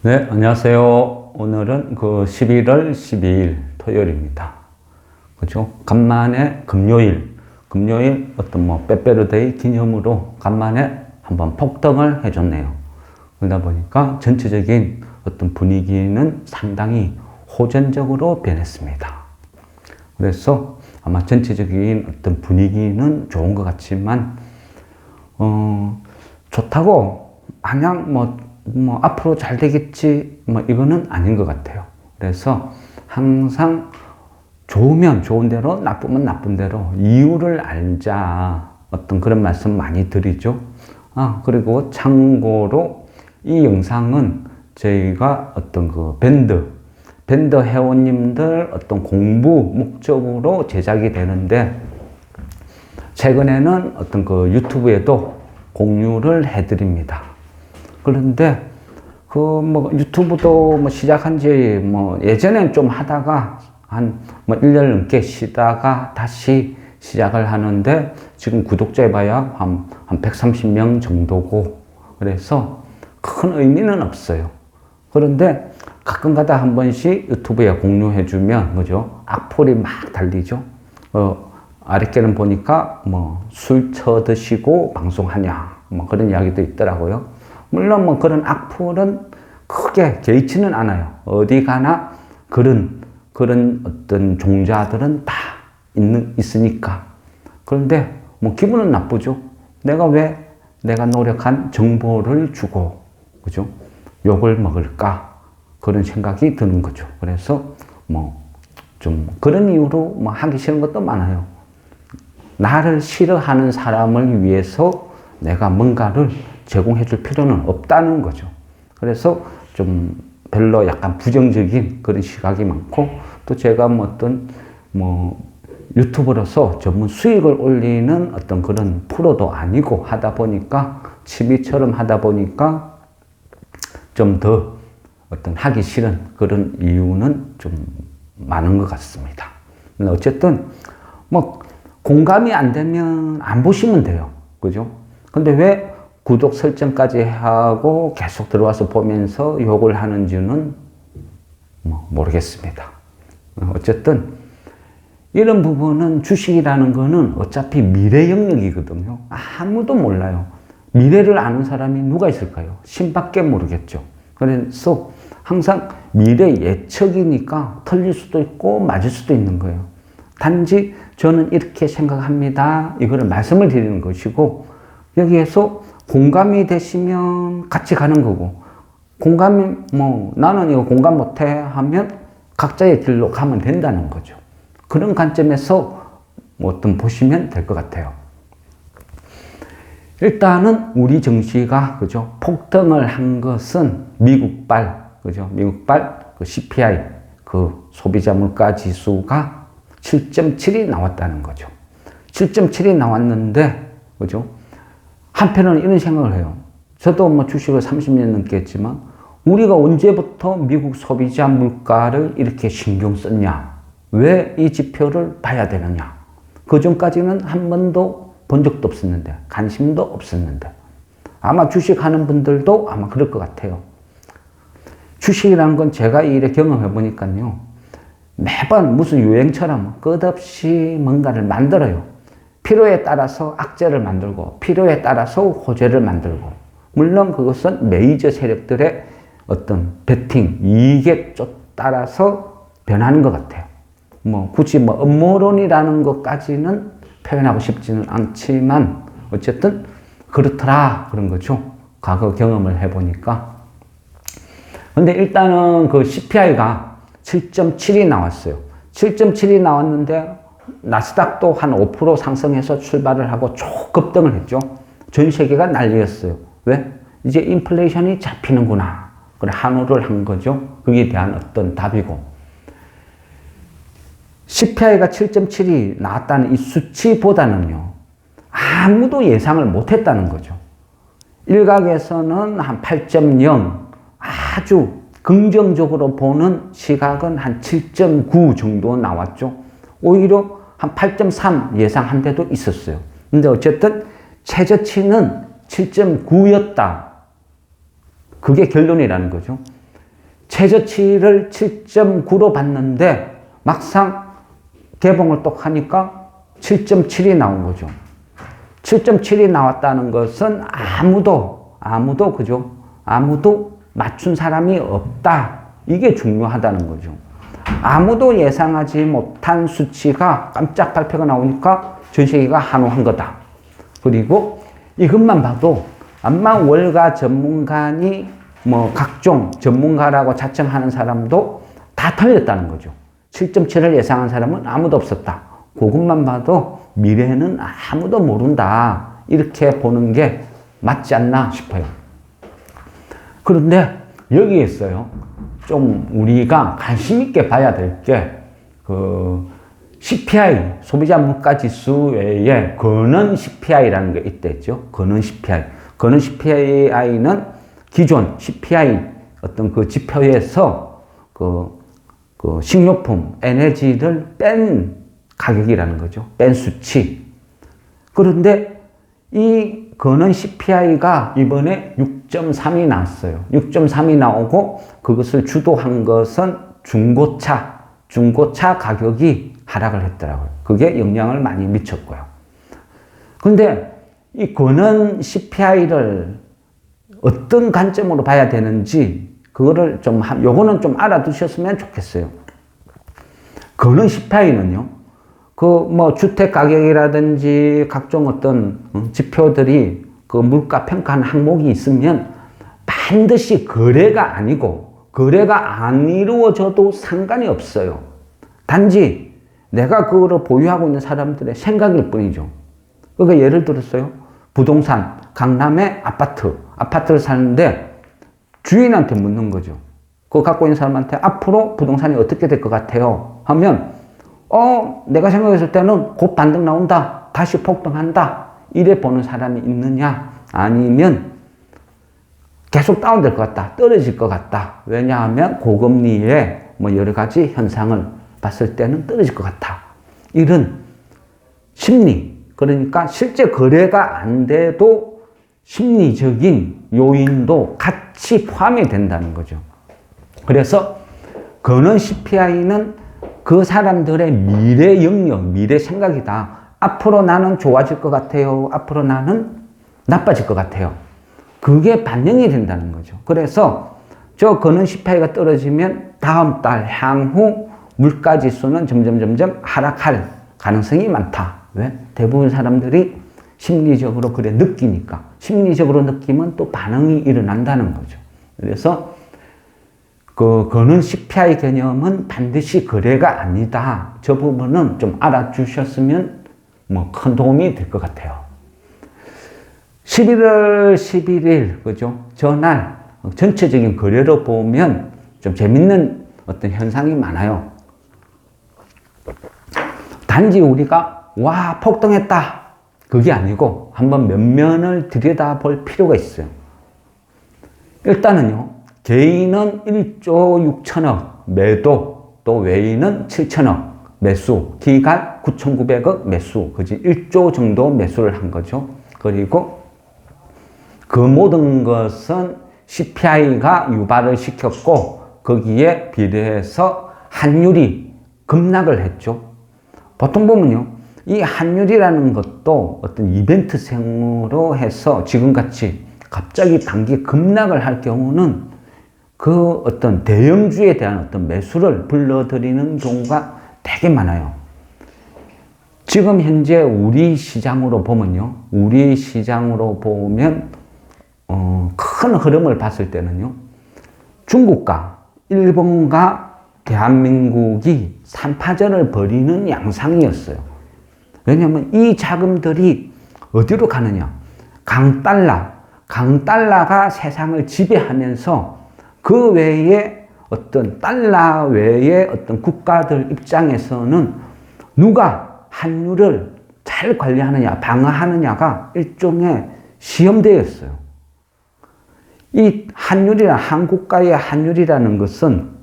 네, 안녕하세요. 오늘은 11월 12일 토요일입니다. 그죠? 간만에 금요일 어떤 빼빼로데이 기념으로 간만에 한번 폭등을 해줬네요. 그러다 보니까 전체적인 어떤 분위기는 상당히 호전적으로 변했습니다. 그래서 아마 전체적인 어떤 분위기는 좋은 것 같지만, 좋다고 마냥 앞으로 잘 되겠지, 이거는 아닌 것 같아요. 그래서 항상 좋으면 좋은 대로, 나쁘면 나쁜 대로 이유를 알자. 어떤 그런 말씀 많이 드리죠. 그리고 참고로 이 영상은 저희가 어떤 밴드 회원님들 어떤 공부 목적으로 제작이 되는데, 최근에는 어떤 유튜브에도 공유를 해드립니다. 그런데 유튜브도 시작한 지 예전엔 좀 하다가 한 1년 넘게 쉬다가 다시 시작을 하는데, 지금 구독자 봐야 한 130명 정도고, 그래서 큰 의미는 없어요. 그런데 가끔가다 한 번씩 유튜브에 공유해주면, 그죠? 악플이 막 달리죠. 아랫게는 보니까 술 쳐드시고 방송하냐, 그런 이야기도 있더라고요. 물론 그런 악플은 크게 개의치는 않아요. 어디 가나 그런 어떤 종자들은 다 있으니까. 그런데 기분은 나쁘죠. 내가 노력한 정보를 주고, 그죠? 욕을 먹을까? 그런 생각이 드는 거죠. 그래서 좀 그런 이유로 하기 싫은 것도 많아요. 나를 싫어하는 사람을 위해서 내가 뭔가를 제공해 줄 필요는 없다는 거죠. 그래서 좀 별로 약간 부정적인 그런 시각이 많고, 또 제가 유튜버로서 전문 수익을 올리는 어떤 그런 프로도 아니고 하다 보니까, 취미처럼 하다 보니까 좀 더 어떤 하기 싫은 그런 이유는 좀 많은 것 같습니다. 어쨌든 공감이 안 되면 안 보시면 돼요. 그죠? 근데 왜 구독 설정까지 하고 계속 들어와서 보면서 욕을 하는지는 모르겠습니다. 어쨌든 이런 부분은, 주식이라는 거는 어차피 미래 영역이거든요. 아무도 몰라요. 미래를 아는 사람이 누가 있을까요? 신밖에 모르겠죠. 그래서 항상 미래 예측이니까 틀릴 수도 있고 맞을 수도 있는 거예요. 단지 저는 이렇게 생각합니다, 이거를 말씀을 드리는 것이고, 여기에서 공감이 되시면 같이 가는 거고, 나는 이거 공감 못해 하면 각자의 길로 가면 된다는 거죠. 그런 관점에서 보시면 될 것 같아요. 일단은 우리 증시가, 그죠? 폭등을 한 것은 미국발, 그죠? 미국발 CPI, 소비자 물가 지수가 7.7이 나왔다는 거죠. 7.7이 나왔는데, 그죠? 한편으로는 이런 생각을 해요. 저도 주식을 30년 넘게 했지만, 우리가 언제부터 미국 소비자 물가를 이렇게 신경 썼냐? 왜 이 지표를 봐야 되느냐? 그 전까지는 한 번도 본 적도 없었는데, 관심도 없었는데, 아마 주식하는 분들도 아마 그럴 것 같아요. 주식이라는 건 제가 이래 경험해 보니까요, 매번 무슨 유행처럼 끝없이 뭔가를 만들어요. 필요에 따라서 악재를 만들고, 필요에 따라서 호재를 만들고, 물론 그것은 메이저 세력들의 어떤 베팅, 이익에 따라서 변하는 것 같아요. 굳이 음모론이라는 것까지는 표현하고 싶지는 않지만, 어쨌든 그렇더라, 그런 거죠. 과거 경험을 해보니까. 근데 일단은 CPI가 7.7이 나왔어요. 7.7이 나왔는데, 나스닥도 한 5% 상승해서 출발을 하고 초급등을 했죠. 전 세계가 난리였어요. 왜? 이제 인플레이션이 잡히는구나. 그래, 환호를 한 거죠. 거기에 대한 어떤 답이고. CPI가 7.7이 나왔다는 이 수치보다는요, 아무도 예상을 못했다는 거죠. 일각에서는 한 8.0, 아주 긍정적으로 보는 시각은 한 7.9 정도 나왔죠. 오히려 한 8.3 예상한 데도 있었어요. 근데 어쨌든 최저치는 7.9였다. 그게 결론이라는 거죠. 최저치를 7.9로 봤는데 막상 개봉을 또 하니까 7.7이 나온 거죠. 7.7이 나왔다는 것은 아무도 그죠? 아무도 맞춘 사람이 없다. 이게 중요하다는 거죠. 아무도 예상하지 못한 수치가 깜짝 발표가 나오니까 전 세계가 환호한 거다. 그리고 이것만 봐도 아마 월가 전문가니 뭐 각종 전문가라고 자청하는 사람도 다 틀렸다는 거죠. 7.7을 예상한 사람은 아무도 없었다. 그것만 봐도 미래는 아무도 모른다. 이렇게 보는 게 맞지 않나 싶어요. 그런데 여기에 있어요. 좀 우리가 관심 있게 봐야 될 게 CPI, 소비자 물가 지수 외에 근원 CPI라는 게 있댔죠. 근원 CPI. 근원 CPI는 기존 CPI 어떤 그 지표에서 식료품, 에너지를 뺀 가격이라는 거죠. 뺀 수치. 그런데 이 근원 CPI가 이번에 6.3이 나왔어요. 6.3이 나오고 그것을 주도한 것은 중고차 가격이 하락을 했더라고요. 그게 영향을 많이 미쳤고요. 근데 이 근원 CPI를 어떤 관점으로 봐야 되는지 그거를 요거는 좀 알아두셨으면 좋겠어요. 근원 CPI는요, 주택 가격이라든지 각종 어떤 지표들이 그 물가 평가하는 항목이 있으면 반드시 거래가 안 이루어져도 상관이 없어요. 단지 내가 그거를 보유하고 있는 사람들의 생각일 뿐이죠. 그러니까 예를 들었어요. 부동산, 강남의 아파트를 사는데 주인한테 묻는 거죠. 그거 갖고 있는 사람한테 앞으로 부동산이 어떻게 될 것 같아요? 하면 내가 생각했을 때는 곧 반등 나온다. 다시 폭등한다. 이래 보는 사람이 있느냐? 아니면 계속 다운될 것 같다. 떨어질 것 같다. 왜냐하면 고금리에 여러 가지 현상을 봤을 때는 떨어질 것 같다. 이런 심리. 그러니까 실제 거래가 안 돼도 심리적인 요인도 같이 포함이 된다는 거죠. 그래서 근원 CPI는 그 사람들의 미래 영역, 미래 생각이다. 앞으로 나는 좋아질 것 같아요. 앞으로 나는 나빠질 것 같아요. 그게 반영이 된다는 거죠. 그래서 저 근원 CPI가 떨어지면 다음 달 향후 물가 지수는 점점 하락할 가능성이 많다. 왜? 대부분 사람들이 심리적으로 그래 느끼니까. 심리적으로 느끼면 또 반응이 일어난다는 거죠. 그래서 그 근원 CPI 개념은 반드시 거래가 아니다. 저 부분은 좀 알아주셨으면 큰 도움이 될 것 같아요. 11월 11일, 그죠? 전날 전체적인 거래로 보면 좀 재밌는 어떤 현상이 많아요. 단지 우리가 폭등했다. 그게 아니고 한번 면면을 들여다볼 필요가 있어요. 일단은요. 개인은 1조 6천억 매도, 또 외인은 7천억 매수, 기간 9,900억 매수, 그지? 1조 정도 매수를 한 거죠. 그리고 그 모든 것은 CPI가 유발을 시켰고 거기에 비례해서 환율이 급락을 했죠. 보통 보면요. 이 환율이라는 것도 어떤 이벤트성으로 해서 지금같이 갑자기 단기 급락을 할 경우는 그 어떤 대형주에 대한 어떤 매수를 불러들이는 경우가 되게 많아요. 지금 현재 우리 시장으로 보면요. 우리 시장으로 보면 큰 흐름을 봤을 때는요. 중국과 일본과 대한민국이 삼파전을 벌이는 양상이었어요. 왜냐하면 이 자금들이 어디로 가느냐. 강달러가 세상을 지배하면서 그 외에 어떤 달러 외의 어떤 국가들 입장에서는 누가 환율을 잘 관리하느냐, 방어하느냐가 일종의 시험대였어요. 이 한국과의 환율이라는 것은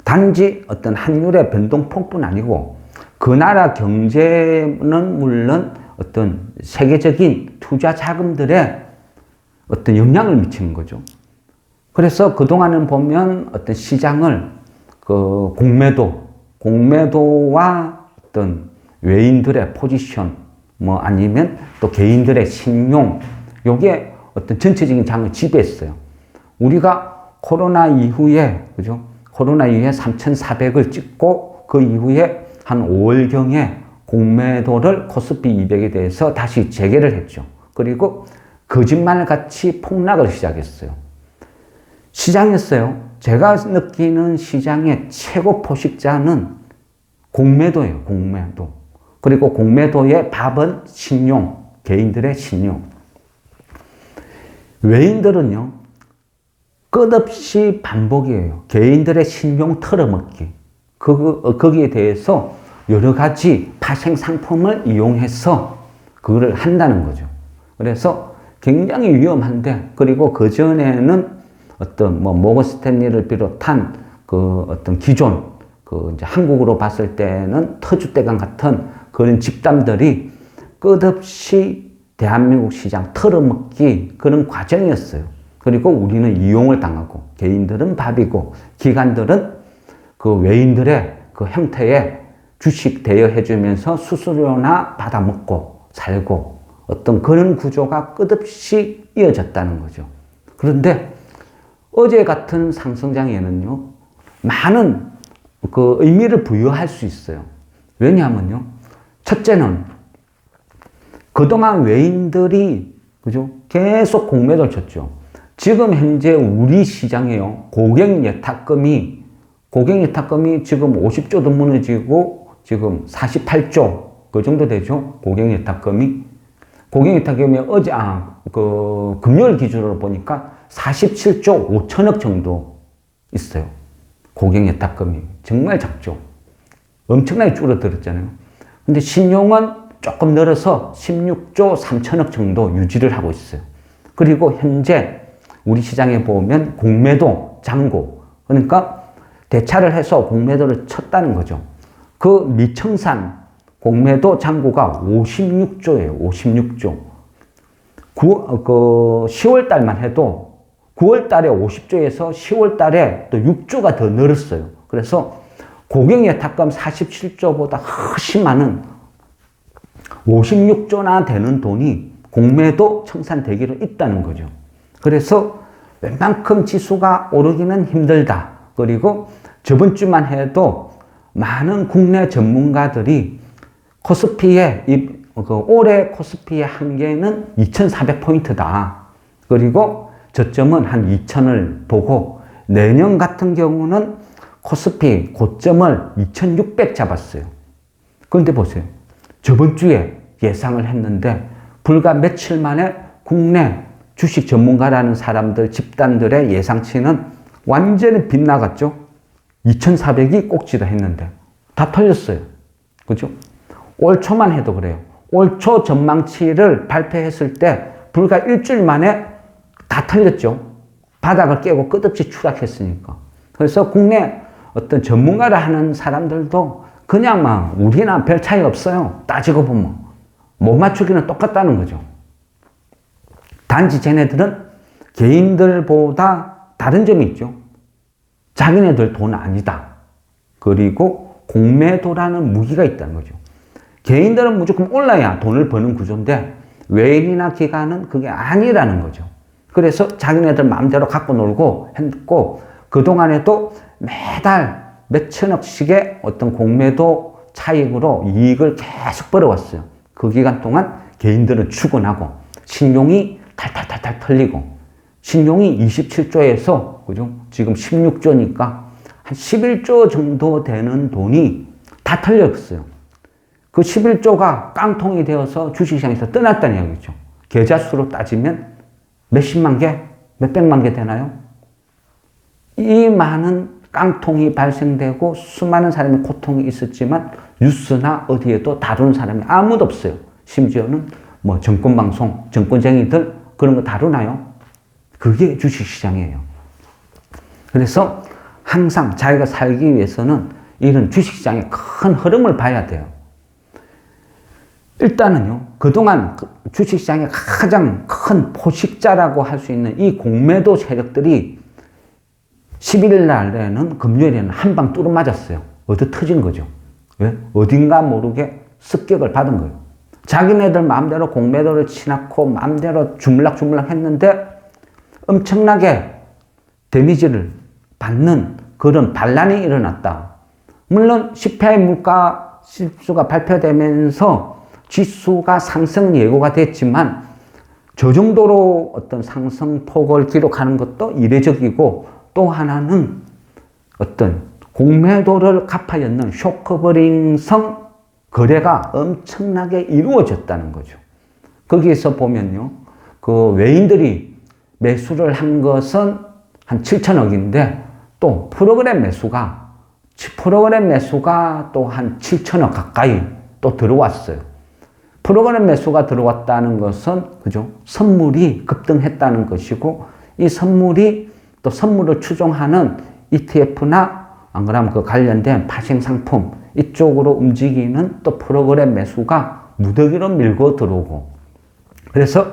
단지 어떤 환율의 변동폭뿐 아니고 그 나라 경제는 물론 어떤 세계적인 투자 자금들의 어떤 영향을 미치는 거죠. 그래서 그동안은 보면 어떤 시장을 그 공매도와 어떤 외인들의 포지션, 뭐 아니면 또 개인들의 신용, 요게 어떤 전체적인 장을 지배했어요. 우리가 코로나 이후에, 그죠? 코로나 이후에 3,400을 찍고 그 이후에 한 5월경에 공매도를 코스피 200에 대해서 다시 재개를 했죠. 그리고 거짓말같이 폭락을 시작했어요. 시장이었어요. 제가 느끼는 시장의 최고 포식자는 공매도예요. 공매도. 그리고 공매도의 밥은 신용, 개인들의 신용. 외인들은요, 끝없이 반복이에요. 개인들의 신용 털어먹기. 거기에 대해서 여러 가지 파생 상품을 이용해서 그거를 한다는 거죠. 그래서 굉장히 위험한데, 그리고 그전에는 어떤 모건 스탠리를 비롯한 그 어떤 기존 그 이제 한국으로 봤을 때는 터줏대감 같은 그런 집단들이 끝없이 대한민국 시장 털어먹기 그런 과정이었어요. 그리고 우리는 이용을 당하고, 개인들은 밥이고 기관들은 그 외인들의 그 형태에 주식 대여해주면서 수수료나 받아먹고 살고, 어떤 그런 구조가 끝없이 이어졌다는 거죠. 그런데 어제 같은 상승장에는요, 많은 그 의미를 부여할 수 있어요. 왜냐하면요, 첫째는 그동안 외인들이, 그죠? 계속 공매도를 쳤죠. 지금 현재 우리 시장에요, 고객예탁금이 지금 50조도 무너지고, 지금 48조, 그 정도 되죠? 고객예탁금이 어제, 금요일 기준으로 보니까 47조 5천억 정도 있어요. 고객예탁금이. 정말 작죠. 엄청나게 줄어들었잖아요. 근데 신용은 조금 늘어서 16조 3천억 정도 유지를 하고 있어요. 그리고 현재 우리 시장에 보면 공매도, 잔고, 그러니까 대차를 해서 공매도를 쳤다는 거죠. 그 미청산 공매도 잔고가 56조예요. 56조. 10월 달만 해도 9월 달에 50조에서 10월 달에 또 6조가 더 늘었어요. 그래서 고객예탁금 47조보다 훨씬 많은 56조나 되는 돈이 공매도 청산되기로 있다는 거죠. 그래서 웬만큼 지수가 오르기는 힘들다. 그리고 저번 주만 해도 많은 국내 전문가들이 코스피의 올해 코스피의 한계는 2,400포인트다. 그리고 저점은 한 2,000을 보고 내년 같은 경우는 코스피 고점을 2,600 잡았어요. 그런데 보세요. 저번 주에 예상을 했는데 불과 며칠 만에 국내 주식 전문가라는 사람들, 집단들의 예상치는 완전히 빗나갔죠. 2,400이 꼭지다 했는데 다 틀렸어요. 그죠? 올 초만 해도 그래요. 올 초 전망치를 발표했을 때 불과 일주일 만에 다 틀렸죠. 바닥을 깨고 끝없이 추락했으니까. 그래서 국내 어떤 전문가를 하는 사람들도 그냥 막 우리나 별 차이 없어요. 따지고 보면. 못 맞추기는 똑같다는 거죠. 단지 쟤네들은 개인들보다 다른 점이 있죠. 자기네들 돈 아니다. 그리고 공매도라는 무기가 있다는 거죠. 개인들은 무조건 올라야 돈을 버는 구조인데 외인이나 기관은 그게 아니라는 거죠. 그래서 자기네들 마음대로 갖고 놀고 했고, 그동안에도 매달 몇천억씩의 어떤 공매도 차익으로 이익을 계속 벌어왔어요. 그 기간 동안 개인들은 출근하고 신용이 탈탈탈탈 털리고, 신용이 27조에서 그죠? 지금 16조니까 한 11조 정도 되는 돈이 다 털렸어요. 그 11조가 깡통이 되어서 주식시장에서 떠났다는 이야기죠. 계좌 수로 따지면 몇십만 개, 몇백만 개 되나요? 이 많은 깡통이 발생되고 수많은 사람의 고통이 있었지만 뉴스나 어디에도 다루는 사람이 아무도 없어요. 심지어는 뭐 정권방송, 정권쟁이들 그런 거 다루나요? 그게 주식시장이에요. 그래서 항상 자기가 살기 위해서는 이런 주식시장의 큰 흐름을 봐야 돼요. 일단은요, 그동안 주식시장의 가장 큰 포식자라고 할 수 있는 이 공매도 세력들이 11일 날에는 금요일에는 한 방 뚫어 맞았어요. 얻어 터진 거죠. 왜? 어딘가 모르게 습격을 받은 거예요. 자기네들 마음대로 공매도를 치놓고 마음대로 주물락주물락 했는데 엄청나게 데미지를 받는 그런 반란이 일어났다. 물론 CPI 물가 지수가 발표되면서 지수가 상승 예고가 됐지만 저 정도로 어떤 상승폭을 기록하는 것도 이례적이고, 또 하나는 어떤 공매도를 갚아였는 쇼커버링성 거래가 엄청나게 이루어졌다는 거죠. 거기에서 보면요, 그 외인들이 매수를 한 것은 한 7천억인데 또 프로그램 매수가 또 한 7천억 가까이 또 들어왔어요. 프로그램 매수가 들어왔다는 것은 그죠? 선물이 급등했다는 것이고, 이 선물이 또 선물을 추종하는 ETF나 안 그러면 그 관련된 파생 상품 이쪽으로 움직이는 또 프로그램 매수가 무더기로 밀고 들어오고, 그래서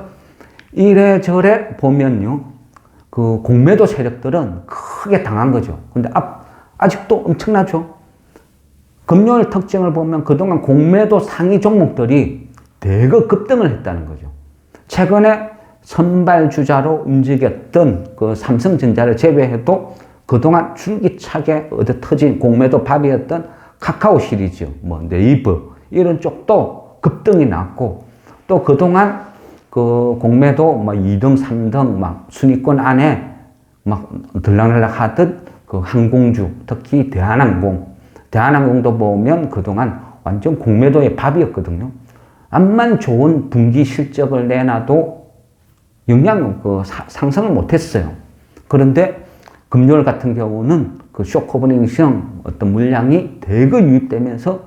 이래저래 보면요, 그 공매도 세력들은 크게 당한 거죠. 근데 아직도 엄청나죠. 금요일 특징을 보면 그동안 공매도 상위 종목들이 대거 급등을 했다는 거죠. 최근에 선발주자로 움직였던 그 삼성전자를 제외해도 그동안 줄기차게 얻어 터진 공매도 밥이었던 카카오 시리즈, 뭐 네이버 이런 쪽도 급등이 났고, 또 그동안 그 공매도 뭐 2등, 3등 막 순위권 안에 막 들락날락 하던 그 항공주, 특히 대한항공도 보면 그동안 완전 공매도의 밥이었거든요. 암만 좋은 분기 실적을 내놔도 상승을 못했어요. 그런데 금요일 같은 경우는 그 쇼커버링성 어떤 물량이 대거 유입되면서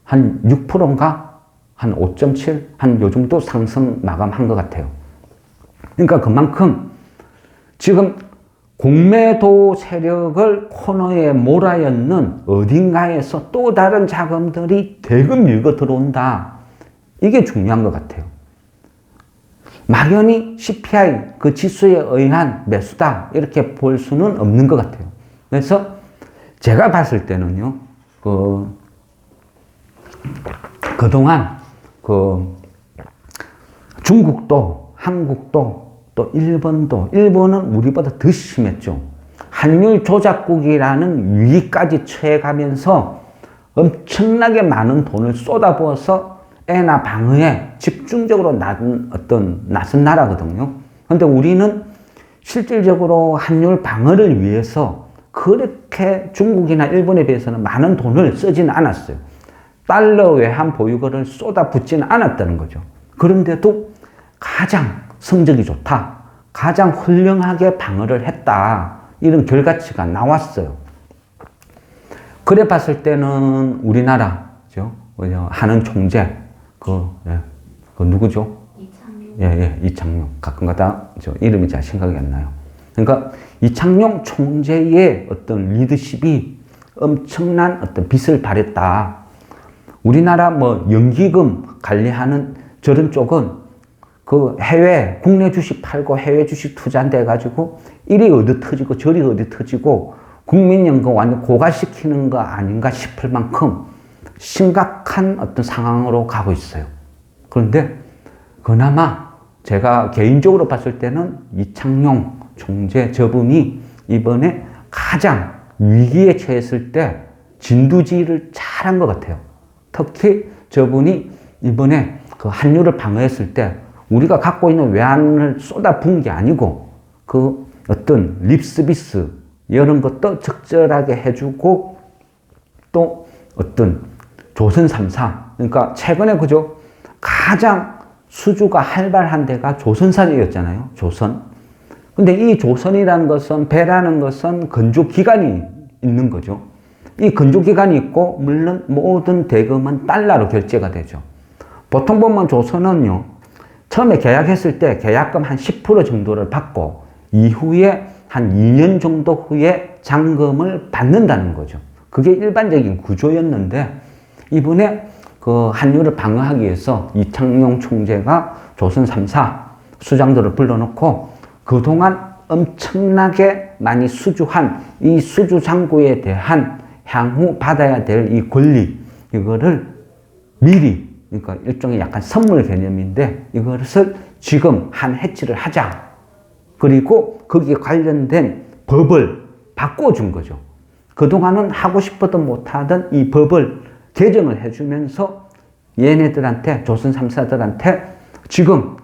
한 6%인가 한 5.7, 한 요 정도 상승 마감한 것 같아요. 그러니까 그만큼 지금 공매도 세력을 코너에 몰아였는 어딘가에서 또 다른 자금들이 대거 밀고 들어온다. 이게 중요한 것 같아요. 막연히 CPI 그 지수에 의한 매수다 이렇게 볼 수는 없는 것 같아요. 그래서 제가 봤을 때는요, 그동안 중국도 한국도 또 일본은 우리보다 더 심했죠. 환율 조작국이라는 위기까지 처해가면서 엄청나게 많은 돈을 쏟아부어서 엔화 방어에 집중적으로 나선 나라거든요. 그런데 우리는 실질적으로 환율 방어를 위해서 그렇게 중국이나 일본에 비해서는 많은 돈을 쓰지는 않았어요. 달러 외환 보유고를 쏟아붓지는 않았다는 거죠. 그런데도 가장 성적이 좋다, 가장 훌륭하게 방어를 했다, 이런 결과치가 나왔어요. 그래 봤을 때는 우리나라죠, 하는 총재 그 누구죠? 이창용. 이창용. 가끔가다 이름이 잘 생각이 안 나요. 그러니까 이창용 총재의 어떤 리더십이 엄청난 어떤 빛을 발했다. 우리나라 뭐 연기금 관리하는 저런 쪽은 그 국내 주식 팔고 해외 주식 투자한데 해가지고 이리 얻어 터지고 저리 얻어 터지고 국민연금 완전 고갈시키는 거 아닌가 싶을 만큼 심각한 어떤 상황으로 가고 있어요. 그런데 그나마 제가 개인적으로 봤을 때는 이창용 총재 저분이 이번에 가장 위기에 처했을 때 진두지휘를 잘한 것 같아요. 특히 저분이 이번에 그 환율을 방어했을 때 우리가 갖고 있는 외환을 쏟아부은 게 아니고 그 어떤 립서비스 이런 것도 적절하게 해주고, 또 어떤 조선 3사, 그러니까 최근에 그죠, 가장 수주가 활발한 데가 조선사였잖아요. 조선. 근데 이 조선이라는 것은, 배라는 것은 건조기간이 있는 거죠. 이 건조기간이 있고, 물론 모든 대금은 달러로 결제가 되죠. 보통 보면 조선은요, 처음에 계약했을 때 계약금 한 10% 정도를 받고 이후에 한 2년 정도 후에 잔금을 받는다는 거죠. 그게 일반적인 구조였는데, 이번에 그 환율을 방어하기 위해서 이창용 총재가 조선 3사 수장들을 불러놓고 그동안 엄청나게 많이 수주한 이 수주 잔고에 대한 향후 받아야 될 이 권리, 이거를 미리, 그러니까 일종의 약간 선물 개념인데 이것을 지금 한 해치를 하자. 그리고 거기에 관련된 법을 바꿔준 거죠. 그동안은 하고 싶어도 못하던 이 법을 개정을 해주면서 얘네들한테, 조선 3사들한테 지금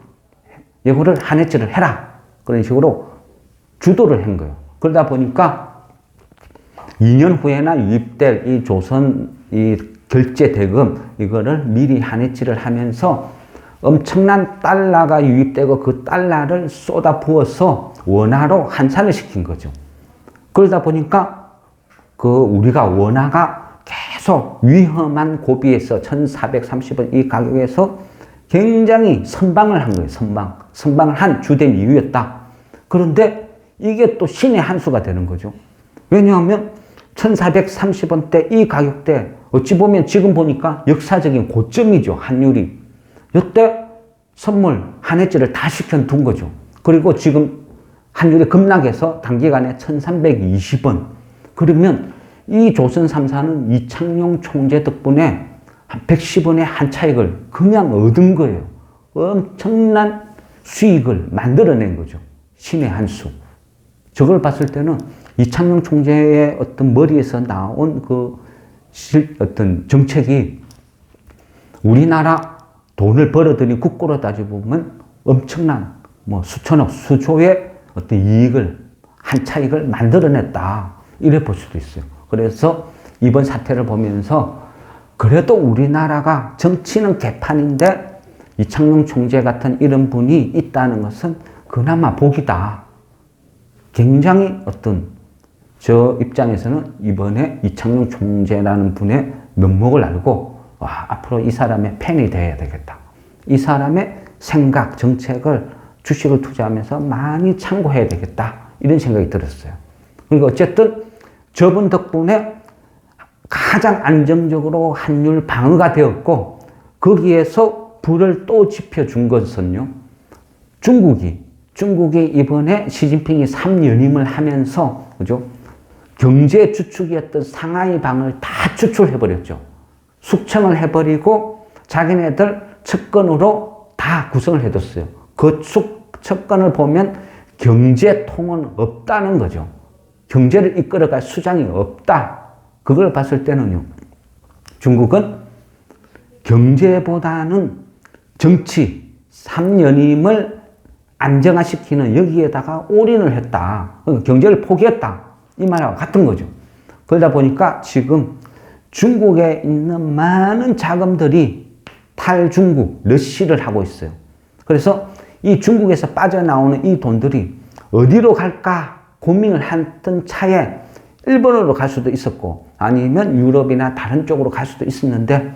이거를 한 해치를 해라. 그런 식으로 주도를 한 거예요. 그러다 보니까 2년 후에나 유입될 이 조선 이 결제 대금, 이거를 미리 한 해치를 하면서 엄청난 달러가 유입되고 그 달러를 쏟아 부어서 원화로 환산을 시킨 거죠. 그러다 보니까 우리가 원화가 계속 위험한 고비에서 1430원 이 가격에서 굉장히 선방을 한 거예요. 선방을 한 주된 이유였다. 그런데 이게 또 신의 한 수가 되는 거죠. 왜냐하면 1430원대 이 가격대, 어찌 보면 지금 보니까 역사적인 고점이죠. 환율이. 이때 선물 한 해치를 다 시켜둔 거죠. 그리고 지금 환율이 급락해서 단기간에 1320원. 그러면 이 조선 3사는 이창용 총재 덕분에 한 110원의 한 차익을 그냥 얻은 거예요. 엄청난 수익을 만들어낸 거죠. 신의 한 수. 저걸 봤을 때는 이창용 총재의 어떤 머리에서 나온 어떤 정책이 우리나라 돈을 벌어들인 국고로 따져보면 엄청난 수천억, 수조의 어떤 이익을, 한 차익을 만들어냈다. 이래 볼 수도 있어요. 그래서 이번 사태를 보면서 그래도 우리나라가 정치는 개판인데 이창용 총재 같은 이런 분이 있다는 것은 그나마 복이다. 굉장히 저 입장에서는 이번에 이창용 총재라는 분의 면목을 알고 앞으로 이 사람의 팬이 돼야 되겠다. 이 사람의 생각, 정책을 주식을 투자하면서 많이 참고해야 되겠다. 이런 생각이 들었어요. 그러니까 어쨌든 저분 덕분에 가장 안정적으로 환율 방어가 되었고 거기에서 불을 또 지펴준 것은요. 중국이 이번에 시진핑이 3연임을 하면서 그죠? 경제 주축이었던 상하이 방을 다 추출해버렸죠. 숙청을 해버리고 자기네들 첩건으로 다 구성을 해뒀어요. 그 첩건을 보면 경제통은 없다는 거죠. 경제를 이끌어갈 수장이 없다. 그걸 봤을 때는요. 중국은 경제보다는 정치, 3연임을 안정화시키는 여기에다가 올인을 했다. 그러니까 경제를 포기했다. 이 말하고 같은 거죠. 그러다 보니까 지금 중국에 있는 많은 자금들이 탈중국, 러시를 하고 있어요. 그래서 이 중국에서 빠져나오는 이 돈들이 어디로 갈까 고민을 했던 차에 일본으로 갈 수도 있었고 아니면 유럽이나 다른 쪽으로 갈 수도 있었는데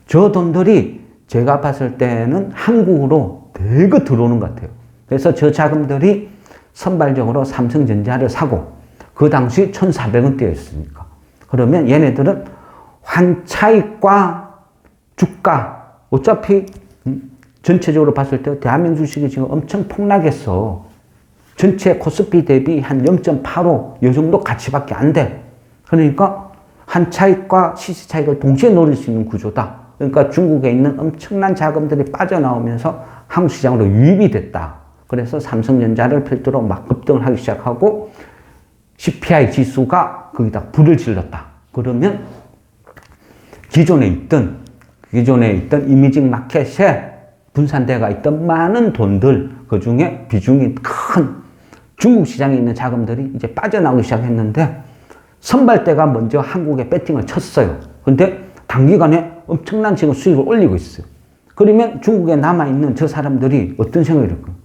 저 돈들이 제가 봤을 때는 한국으로 대거 들어오는 것 같아요. 그래서 저 자금들이 선발적으로 삼성전자를 사고 그 당시 1,400원대였으니까 그러면 얘네들은 환차익과 주가 어차피 전체적으로 봤을 때 대한민국 주식이 지금 엄청 폭락했어. 전체 코스피 대비 한 0.85 이 정도 가치밖에 안 돼. 그러니까 환차익과 시세차익을 동시에 노릴 수 있는 구조다. 그러니까 중국에 있는 엄청난 자금들이 빠져나오면서 한국 시장으로 유입이 됐다. 그래서 삼성전자를 필두로 막 급등을 하기 시작하고 CPI 지수가 거기다 불을 질렀다. 그러면 기존에 있던 이미징 마켓에 분산되어 있던 많은 돈들, 그 중에 비중이 큰 중국 시장에 있는 자금들이 이제 빠져나오기 시작했는데 선발대가 먼저 한국에 배팅을 쳤어요. 근데 단기간에 엄청난 지금 수익을 올리고 있어요. 그러면 중국에 남아있는 저 사람들이 어떤 생각이 들까요?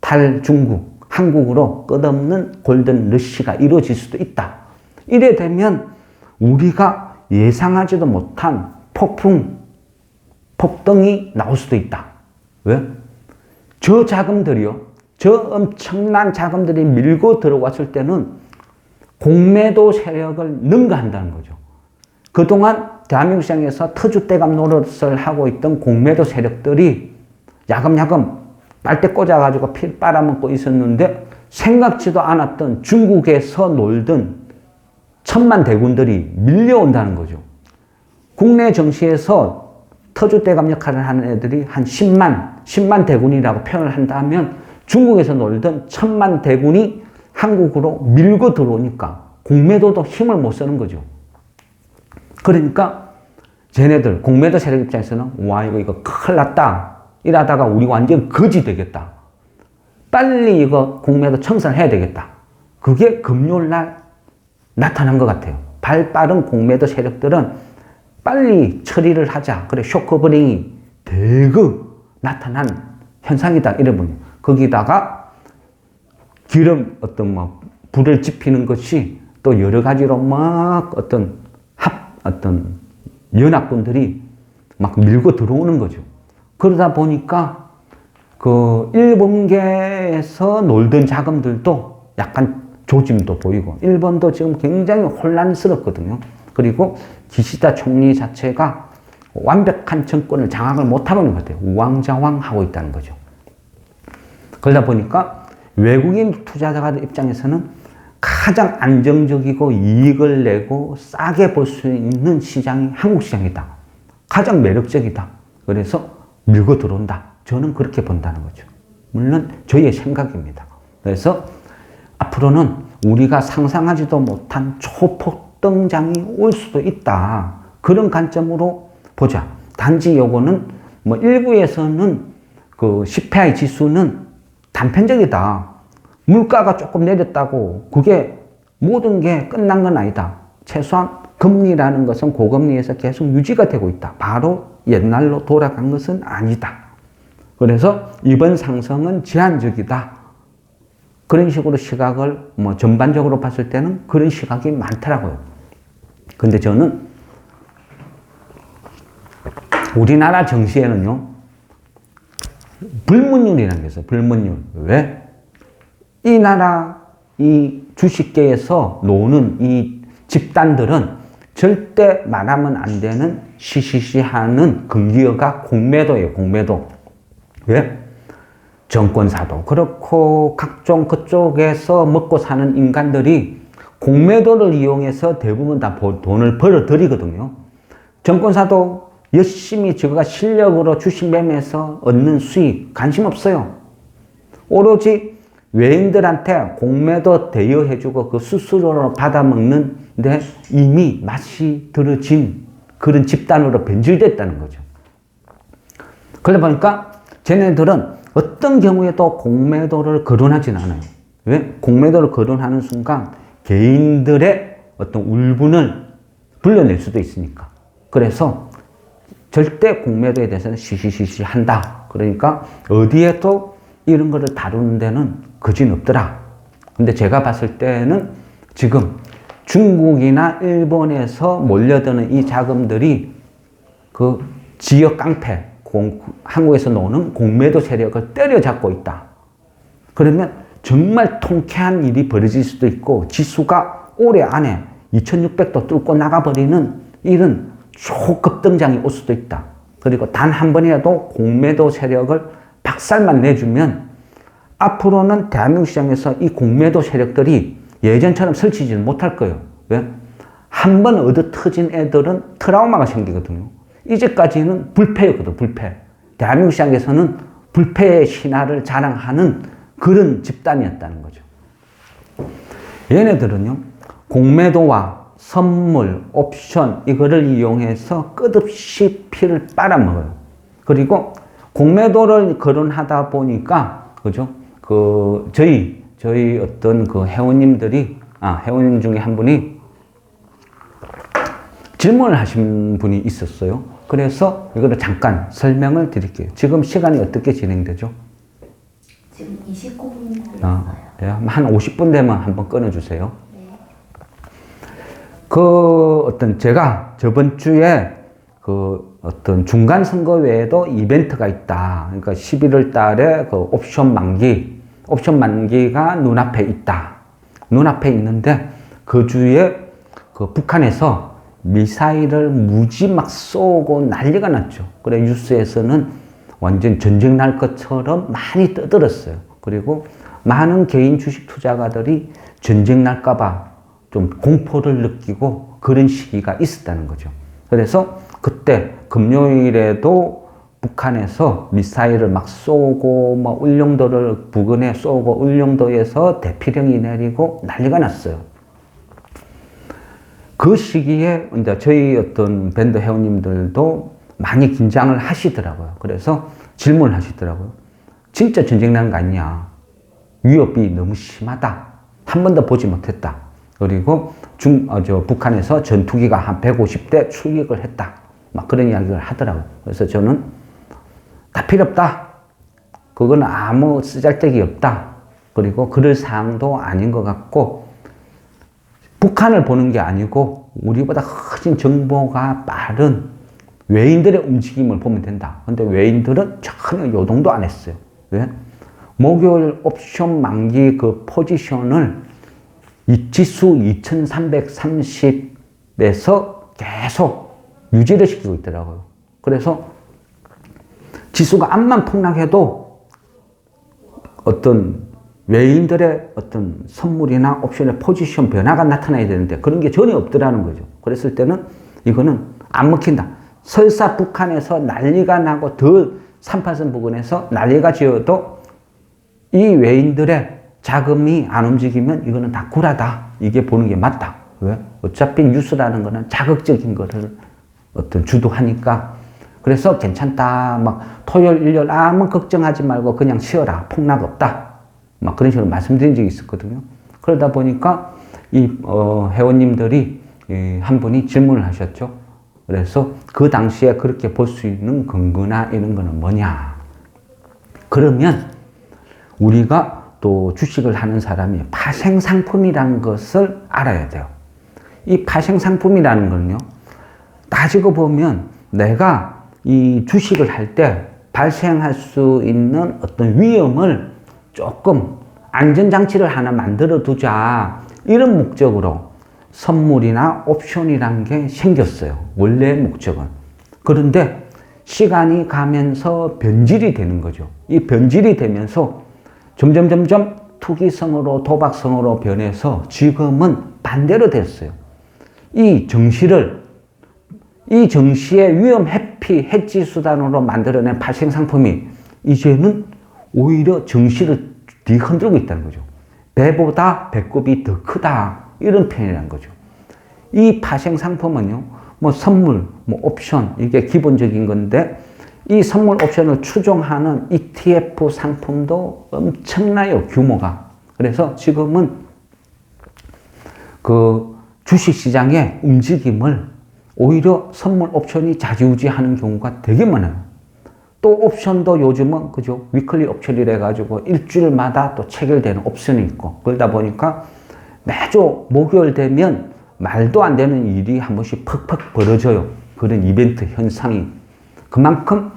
탈중국, 한국으로 끝없는 골든 러시가 이루어질 수도 있다. 이래 되면 우리가 예상하지도 못한 폭등이 나올 수도 있다. 왜? 저 자금들이요. 저 엄청난 자금들이 밀고 들어왔을 때는 공매도 세력을 능가한다는 거죠. 그동안 대한민국 시장에서 터줏대감 노릇을 하고 있던 공매도 세력들이 야금야금 빨대 꽂아가지고 피 빨아먹고 있었는데 생각지도 않았던 중국에서 놀던 천만 대군들이 밀려온다는 거죠. 국내 정시에서 터줏대감 역할을 하는 애들이 한 10만 대군이라고 표현을 한다면 중국에서 놀던 천만 대군이 한국으로 밀고 들어오니까 공매도도 힘을 못 쓰는 거죠. 그러니까 쟤네들 공매도 세력 입장에서는 와 이거 큰일 났다. 이러다가 우리 완전 거지 되겠다. 빨리 이거 공매도 청산해야 되겠다. 그게 금요일날 나타난 것 같아요. 발 빠른 공매도 세력들은 빨리 처리를 하자. 그래 쇼크브링이 대거 나타난 현상이다. 이래버려. 거기다가 기름 불을 지피는 것이 또 여러 가지로 막 어떤 연합군들이 막 밀고 들어오는 거죠. 그러다 보니까 그 일본계에서 놀던 자금들도 약간 조짐도 보이고 일본도 지금 굉장히 혼란스럽거든요. 그리고 기시다 총리 자체가 완벽한 정권을 장악을 못하고 있는 것 같아요. 우왕좌왕하고 있다는 거죠. 그러다 보니까 외국인 투자자들 입장에서는 가장 안정적이고 이익을 내고 싸게 볼 수 있는 시장이 한국 시장이다. 가장 매력적이다. 그래서 밀고 들어온다. 저는 그렇게 본다는 거죠. 물론 저희의 생각입니다. 그래서 앞으로는 우리가 상상하지도 못한 초폭등장이 올 수도 있다. 그런 관점으로 보자. 단지 요거는 뭐 일부에서는 그 CPI 지수는 단편적이다. 물가가 조금 내렸다고 그게 모든 게 끝난 건 아니다. 최소한 금리라는 것은 고금리에서 계속 유지가 되고 있다. 바로 옛날로 돌아간 것은 아니다. 그래서 이번 상승은 제한적이다. 그런 식으로 시각을 뭐 전반적으로 봤을 때는 그런 시각이 많더라고요. 근데 저는 우리나라 정시에는요, 불문율이라는 게 있어요. 불문율. 왜? 이 나라, 이 주식계에서 노는 이 집단들은 절대 말하면 안 되는 시시시하는 금기어가 공매도예요. 공매도. 왜? 정권사도 그렇고 각종 그쪽에서 먹고 사는 인간들이 공매도를 이용해서 대부분 다 돈을 벌어들이거든요. 정권사도 열심히 저가 실력으로 주식 매매해서 얻는 수익 관심 없어요. 오로지 외인들한테 공매도 대여해주고 그 수수료로 받아먹는데 이미 맛이 들어진 그런 집단으로 변질됐다는 거죠. 그러다 보니까 쟤네들은 어떤 경우에도 공매도를 거론하진 않아요. 왜? 공매도를 거론하는 순간 개인들의 어떤 울분을 불러낼 수도 있으니까. 그래서 절대 공매도에 대해서는 시시시시 한다. 그러니까 어디에도 이런 거를 다루는 데는 거진 없더라. 근데 제가 봤을 때는 지금 중국이나 일본에서 몰려드는 이 자금들이 그 지역 깡패, 한국에서 노는 공매도 세력을 때려잡고 있다. 그러면 정말 통쾌한 일이 벌어질 수도 있고 지수가 올해 안에 2600도 뚫고 나가버리는 이런 초급등장이 올 수도 있다. 그리고 단 한 번이라도 공매도 세력을 박살만 내주면 앞으로는 대한민국 시장에서 이 공매도 세력들이 예전처럼 설치지는 못할 거예요. 왜? 한 번 얻어 터진 애들은 트라우마가 생기거든요. 이제까지는 불패였거든, 불패. 대한민국 시장에서는 불패의 신화를 자랑하는 그런 집단이었다는 거죠. 얘네들은요, 공매도와 선물, 옵션, 이거를 이용해서 끝없이 피를 빨아먹어요. 그리고 공매도를 거론하다 보니까, 그죠? 저희 어떤 그 회원님들이, 회원님 중에 한 분이 질문을 하신 분이 있었어요. 그래서 이거를 잠깐 설명을 드릴게요. 지금 시간이 어떻게 진행되죠? 지금 29분 네, 한 50분 되면 한번 끊어주세요. 네. 제가 저번 주에 어떤 중간 선거 외에도 이벤트가 있다. 그러니까 11월 달에 그 옵션 만기가 눈앞에 있다. 눈앞에 있는데 그 주에 그 북한에서 미사일을 무지 막 쏘고 난리가 났죠. 그래 뉴스에서는 완전 전쟁 날 것처럼 많이 떠들었어요. 그리고 많은 개인 주식 투자가들이 전쟁 날까봐 좀 공포를 느끼고 그런 시기가 있었다는 거죠. 그래서 그때 금요일에도 북한에서 미사일을 막 쏘고 뭐 울릉도를 부근에 쏘고 울릉도에서 대피령이 내리고 난리가 났어요. 그 시기에 이제 저희 어떤 밴드 회원님들도 많이 긴장을 하시더라고요. 그래서 질문을 하시더라고요. 진짜 전쟁 나는 거 아니냐? 위협이 너무 심하다. 한 번도 보지 못했다. 그리고 북한에서 전투기가 한 150대 출격을 했다. 막 그런 이야기를 하더라고요. 그래서 저는 다 필요 없다. 그건 아무 쓰잘데기 없다. 그리고 그럴 사항도 아닌 것 같고, 북한을 보는 게 아니고 우리보다 훨씬 정보가 빠른 외인들의 움직임을 보면 된다. 근데 외인들은 전혀 요동도 안 했어요. 왜? 목요일 옵션 만기 그 포지션을 이 지수 2330에서 계속 유지를 시키고 있더라고요. 그래서 지수가 암만 폭락해도 어떤 외인들의 어떤 선물이나 옵션의 포지션 변화가 나타나야 되는데 그런 게 전혀 없더라는 거죠. 그랬을 때는 이거는 안 먹힌다. 설사 북한에서 난리가 나고 더 3파선 부근에서 난리가 지어도 이 외인들의 자금이 안 움직이면 이거는 다 구라다. 이게 보는 게 맞다. 왜? 어차피 뉴스라는 거는 자극적인 거를 어떤 주도하니까. 그래서 괜찮다. 막 토요일, 일요일 아무 걱정하지 말고 그냥 쉬어라. 폭락 없다. 막 그런 식으로 말씀드린 적이 있었거든요. 그러다 보니까 이 회원님들이 한 분이 질문을 하셨죠. 그래서 그 당시에 그렇게 볼 수 있는 근거나 이런 거는 뭐냐. 그러면 우리가 또 주식을 하는 사람이 파생상품이라는 것을 알아야 돼요. 이 파생상품이라는 거는요, 따지고 보면 내가 이 주식을 할 때 발생할 수 있는 어떤 위험을 조금 안전장치를 하나 만들어 두자. 이런 목적으로 선물이나 옵션이란 게 생겼어요. 원래의 목적은. 그런데 시간이 가면서 변질이 되는 거죠. 이 변질이 되면서 점점 투기성으로 도박성으로 변해서 지금은 반대로 됐어요. 이 정시의 위험 회피 해지 수단으로 만들어낸 발생 상품이 이제는 오히려 정시를 뒤흔들고 있다는 거죠. 배보다 배꼽이 더 크다. 이런 표현이라는 거죠. 이 파생 상품은요, 뭐 선물, 뭐 옵션, 이게 기본적인 건데, 이 선물 옵션을 추종하는 ETF 상품도 엄청나요, 규모가. 그래서 지금은 그 주식 시장의 움직임을 오히려 선물 옵션이 좌지우지하는 경우가 되게 많아요. 또 옵션도 요즘은 그죠, 위클리 옵션이라 가지고 일주일마다 또 체결되는 옵션이 있고, 그러다 보니까 매주 목요일 되면 말도 안 되는 일이 한 번씩 퍽퍽 벌어져요. 그런 이벤트 현상이. 그만큼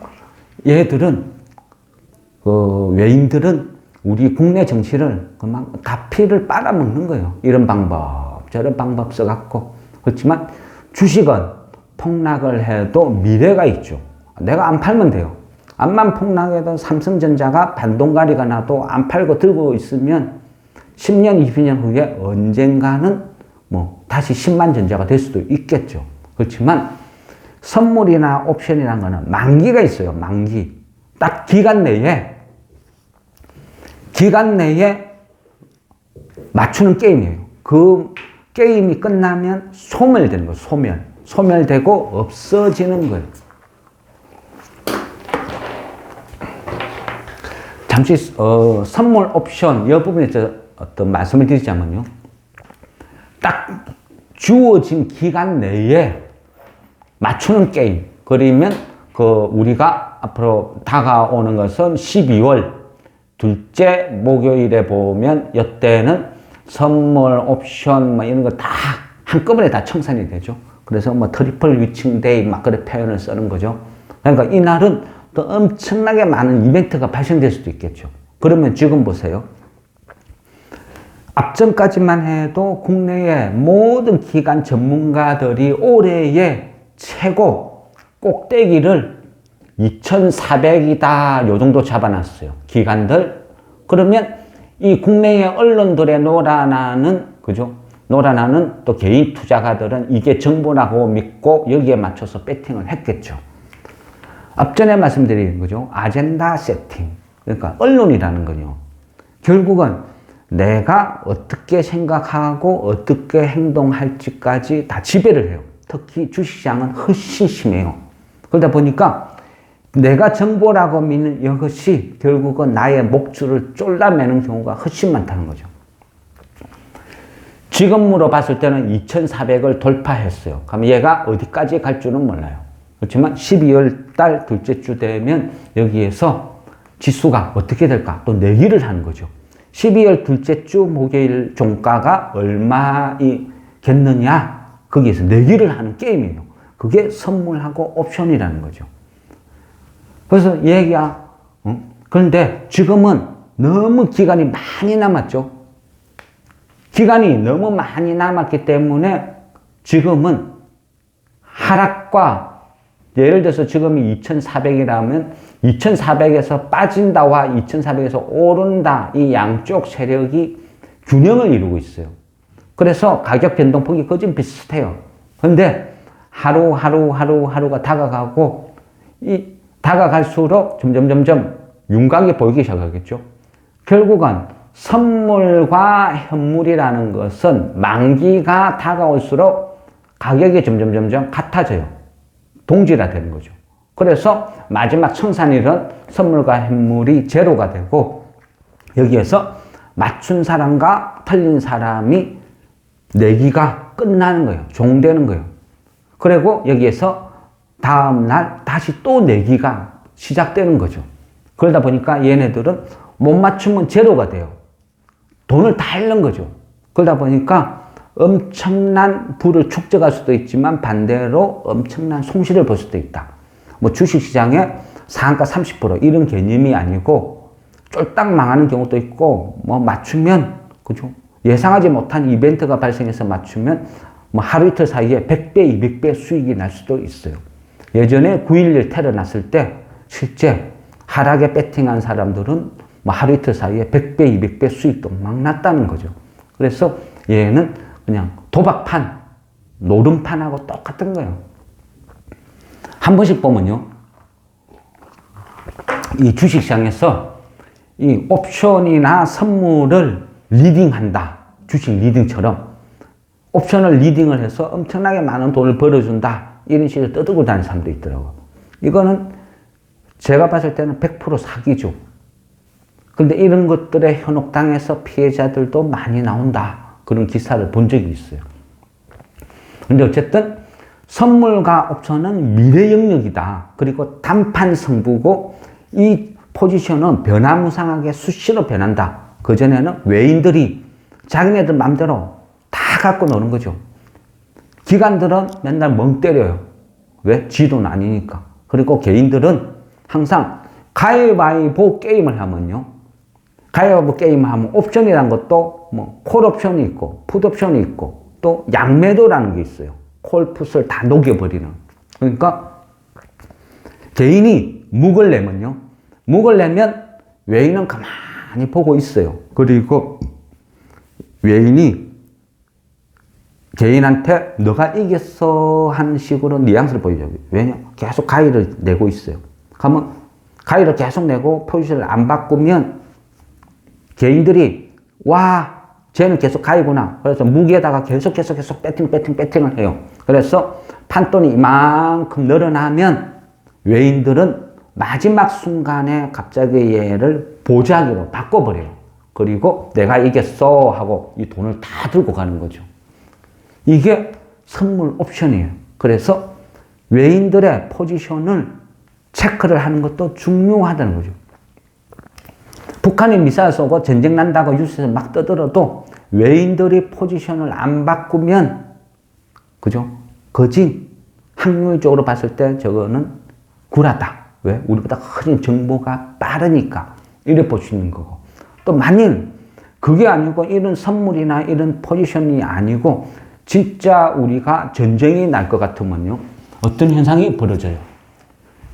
얘들은 외인들은 우리 국내 정치를 그만 다 피를 빨아먹는 거예요. 이런 방법 저런 방법 써갖고. 그렇지만 주식은 폭락을 해도 미래가 있죠. 내가 안 팔면 돼요. 암만 폭락해도 삼성전자가 반동가리가 나도 안 팔고 들고 있으면 10년, 20년 후에 언젠가는 뭐 다시 10만 전자가 될 수도 있겠죠. 그렇지만 선물이나 옵션이라는 거는 만기가 있어요. 만기. 딱 기간 내에 맞추는 게임이에요. 그 게임이 끝나면 소멸되는 거예요. 소멸되고 없어지는 거예요. 잠시 선물 옵션 이 부분에 어떤 말씀을 드리자면요. 딱 주어진 기간 내에 맞추는 게임. 그러면 우리가 앞으로 다가오는 것은 12월 둘째 목요일에 보면 이때는 선물 옵션 뭐 이런 거 다 한꺼번에 다 청산이 되죠. 그래서 뭐 트리플 위칭데이 막 그런 표현을 쓰는 거죠. 그러니까 이날은 또 엄청나게 많은 이벤트가 발생될 수도 있겠죠. 그러면 지금 보세요. 앞전까지만 해도 국내의 모든 기관 전문가들이 올해의 최고 꼭대기를 2,400이다 요 정도 잡아놨어요. 기관들. 그러면 이 국내의 언론들의 노란하는, 그죠? 노란하는 또 개인 투자가들은 이게 정보라고 믿고 여기에 맞춰서 배팅을 했겠죠. 앞전에 말씀드린 거죠. 아젠다 세팅. 그러니까 언론이라는 거요. 결국은 내가 어떻게 생각하고 어떻게 행동할지까지 다 지배를 해요. 특히 주식시장은 훨씬 심해요. 그러다 보니까 내가 정보라고 믿는 이것이 결국은 나의 목줄을 쫄라매는 경우가 훨씬 많다는 거죠. 지금으로 봤을 때는 2400을 돌파했어요. 그럼 얘가 어디까지 갈 줄은 몰라요. 그렇지만 12월 달 둘째 주 되면 여기에서 지수가 어떻게 될까? 또 내기를 하는 거죠. 12월 둘째 주 목요일 종가가 얼마이겠느냐? 거기에서 내기를 하는 게임이에요. 그게 선물하고 옵션이라는 거죠. 그래서 얘기야. 그런데 지금은 너무 기간이 많이 남았죠. 기간이 너무 많이 남았기 때문에 지금은 하락과 예를 들어서 지금이 2400이라면 2400에서 빠진다와 2400에서 오른다 이 양쪽 세력이 균형을 이루고 있어요. 그래서 가격 변동폭이 거진 비슷해요. 그런데 하루가 다가가고 다가갈수록 점점 윤곽이 보이기 시작하겠죠. 결국은 선물과 현물이라는 것은 만기가 다가올수록 가격이 점점 같아져요. 동질화되는 거죠. 그래서 마지막 청산일은 선물과 현물이 제로가 되고 여기에서 맞춘 사람과 틀린 사람이 내기가 끝나는 거예요. 종되는 거예요. 그리고 여기에서 다음날 다시 또 내기가 시작되는 거죠. 그러다 보니까 얘네들은 못 맞추면 제로가 돼요. 돈을 다 잃는 거죠. 그러다 보니까 엄청난 부를 축적할 수도 있지만 반대로 엄청난 손실을 볼 수도 있다. 뭐 주식시장에 상한가 30% 이런 개념이 아니고 쫄딱 망하는 경우도 있고 뭐 맞추면 그죠? 예상하지 못한 이벤트가 발생해서 맞추면 뭐 하루 이틀 사이에 100배, 200배 수익이 날 수도 있어요. 예전에 9.11 테러 났을 때 실제 하락에 배팅한 사람들은 뭐 하루 이틀 사이에 100배, 200배 수익도 막 났다는 거죠. 그래서 얘는 그냥 도박판, 노름판하고 똑같은 거예요. 한 번씩 보면요. 이 주식시장에서 이 옵션이나 선물을 리딩한다. 주식 리딩처럼. 옵션을 리딩을 해서 엄청나게 많은 돈을 벌어준다. 이런 식으로 떠들고 다니는 사람도 있더라고요. 이거는 제가 봤을 때는 100% 사기죠. 근데 이런 것들에 현혹당해서 피해자들도 많이 나온다. 그런 기사를 본 적이 있어요. 근데 어쨌든 선물과 옵션은 미래 영역이다. 그리고 단판 승부고 이 포지션은 변화무쌍하게 수시로 변한다. 그전에는 외인들이 자기네들 맘대로 다 갖고 노는 거죠. 기관들은 맨날 멍 때려요. 왜? 지돈 아니니까. 그리고 개인들은 항상 가위바위보 게임을 하면요. 가위바위보 게임을 하면 옵션이란 것도 뭐 콜 옵션이 있고 풋 옵션이 있고 또 양매도라는 게 있어요. 콜 풋을 다 녹여버리는. 그러니까 개인이 묵을 내면요. 묵을 내면 외인은 가만히 보고 있어요. 그리고 외인이 개인한테 너가 이겼어 하는 식으로 뉘앙스를 보여줘요. 왜냐? 계속 가위를 내고 있어요. 그러면 가위를 계속 내고 포지션을 안 바꾸면 개인들이 와 쟤는 계속 가위구나. 그래서 무기에다가 계속 배팅을 해요. 그래서 판돈이 이만큼 늘어나면 외인들은 마지막 순간에 갑자기 얘를 보자기로 바꿔버려요. 그리고 내가 이겼어 하고 이 돈을 다 들고 가는 거죠. 이게 선물 옵션이에요. 그래서 외인들의 포지션을 체크를 하는 것도 중요하다는 거죠. 북한이 미사일 쏘고 전쟁 난다고 뉴스에서 막 떠들어도 외인들이 포지션을 안 바꾸면 그죠? 거진 확률적으로 봤을 때 저거는 굴하다. 왜? 우리보다 훨씬 정보가 빠르니까 이래 볼 수 있는 거고. 또 만일 그게 아니고 이런 선물이나 이런 포지션이 아니고 진짜 우리가 전쟁이 날 것 같으면요. 어떤 현상이 벌어져요?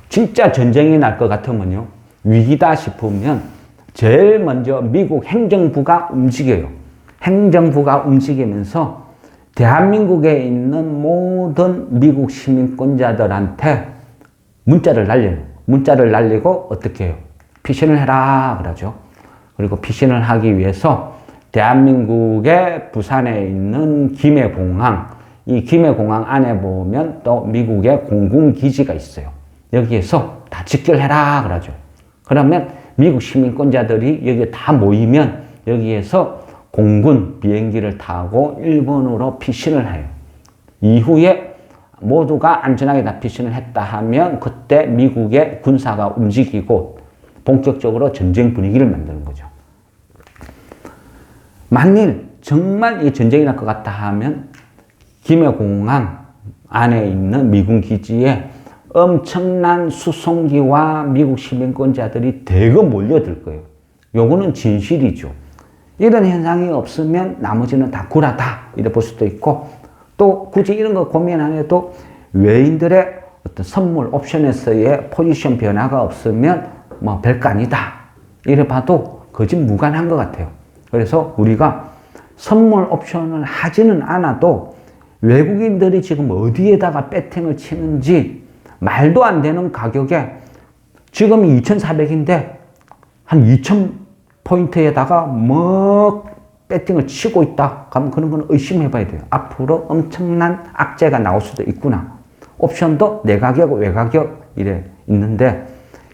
진짜 전쟁이 날 것 같으면요. 위기다 싶으면 제일 먼저 미국 행정부가 움직여요. 행정부가 움직이면서 대한민국에 있는 모든 미국 시민권자들한테 문자를 날려요. 문자를 날리고 어떻게 해요? 피신을 해라 그러죠. 그리고 피신을 하기 위해서 대한민국의 부산에 있는 김해공항, 이 김해공항 안에 보면 또 미국의 공군기지가 있어요. 여기에서 다 직결해라 그러죠. 그러면 미국 시민권자들이 여기에 다 모이면 여기에서 공군 비행기를 타고 일본으로 피신을 해요. 이후에 모두가 안전하게 다 피신을 했다 하면 그때 미국의 군사가 움직이고 본격적으로 전쟁 분위기를 만드는 거죠. 만일 정말 이 전쟁이 날 것 같다 하면 김해공항 안에 있는 미군 기지에 엄청난 수송기와 미국 시민권자들이 대거 몰려들 거예요. 요거는 진실이죠. 이런 현상이 없으면 나머지는 다 구라다 이래 볼 수도 있고, 또 굳이 이런 거 고민 안 해도 외인들의 어떤 선물 옵션에서의 포지션 변화가 없으면 뭐 별거 아니다 이래 봐도 거짓 무관한 것 같아요. 그래서 우리가 선물 옵션을 하지는 않아도 외국인들이 지금 어디에다가 배팅을 치는지 말도 안 되는 가격에 지금 2,400인데 한 2,000포인트에다가 뭐 배팅을 치고 있다. 그럼 그런 건 의심해 봐야 돼요. 앞으로 엄청난 악재가 나올 수도 있구나. 옵션도 내 가격, 외 가격 이래 있는데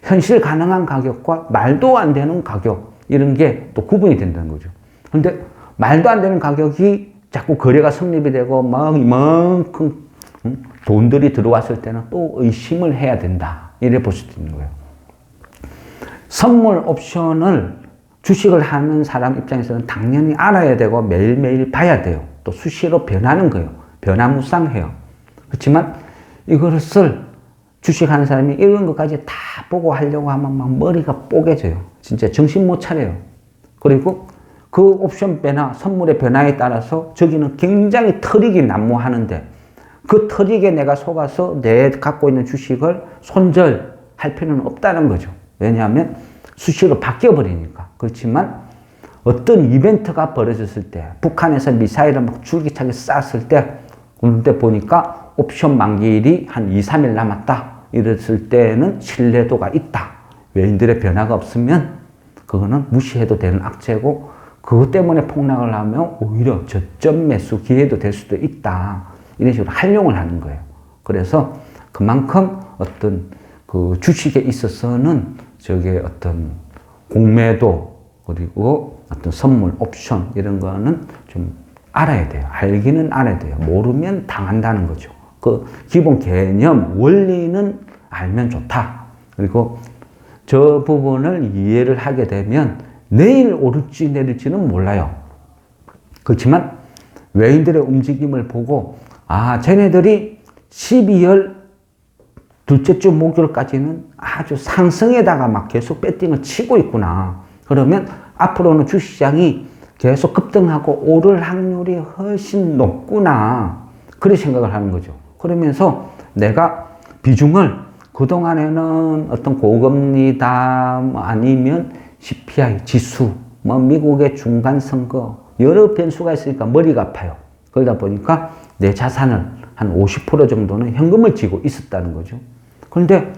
현실 가능한 가격과 말도 안 되는 가격 이런 게 또 구분이 된다는 거죠. 그런데 말도 안 되는 가격이 자꾸 거래가 성립이 되고 막 이만큼 돈들이 들어왔을 때는 또 의심을 해야 된다. 이래 볼 수도 있는 거예요. 선물 옵션을 주식을 하는 사람 입장에서는 당연히 알아야 되고 매일매일 봐야 돼요. 또 수시로 변하는 거예요. 변화무쌍해요. 그렇지만 이것을 주식하는 사람이 이런 것까지 다 보고 하려고 하면 막 머리가 뽀개져요. 진짜 정신 못 차려요. 그리고 그 옵션 변화, 선물의 변화에 따라서 저기는 굉장히 트릭이 난무하는데 그 트릭에 내가 속아서 내 갖고 있는 주식을 손절할 필요는 없다는 거죠. 왜냐하면 수시로 바뀌어버리니까. 그렇지만 어떤 이벤트가 벌어졌을 때, 북한에서 미사일을 막 줄기차게 쐈을 때, 그때 보니까 옵션 만기일이 한 2, 3일 남았다. 이랬을 때는 신뢰도가 있다. 외인들의 변화가 없으면 그거는 무시해도 되는 악재고, 그것 때문에 폭락을 하면 오히려 저점 매수 기회도 될 수도 있다. 이런 식으로 활용을 하는 거예요. 그래서 그만큼 어떤 그 주식에 있어서는 저게 어떤 공매도 그리고 어떤 선물 옵션 이런 거는 좀 알아야 돼요. 알기는 알아야 돼요. 모르면 당한다는 거죠. 그 기본 개념, 원리는 알면 좋다. 그리고 저 부분을 이해를 하게 되면 내일 오를지 내릴지는 몰라요. 그렇지만 외인들의 움직임을 보고 아, 쟤네들이 12월 둘째 주 목요일까지는 아주 상승에다가 막 계속 배팅을 치고 있구나. 그러면 앞으로는 주식시장이 계속 급등하고 오를 확률이 훨씬 높구나. 그렇게 생각을 하는 거죠. 그러면서 내가 비중을 그동안에는 어떤 고금리다 아니면 CPI 지수, 뭐 미국의 중간 선거 여러 변수가 있으니까 머리가 아파요. 그러다 보니까 내 자산을 한 50% 정도는 현금을 쥐고 있었다는 거죠. 그런데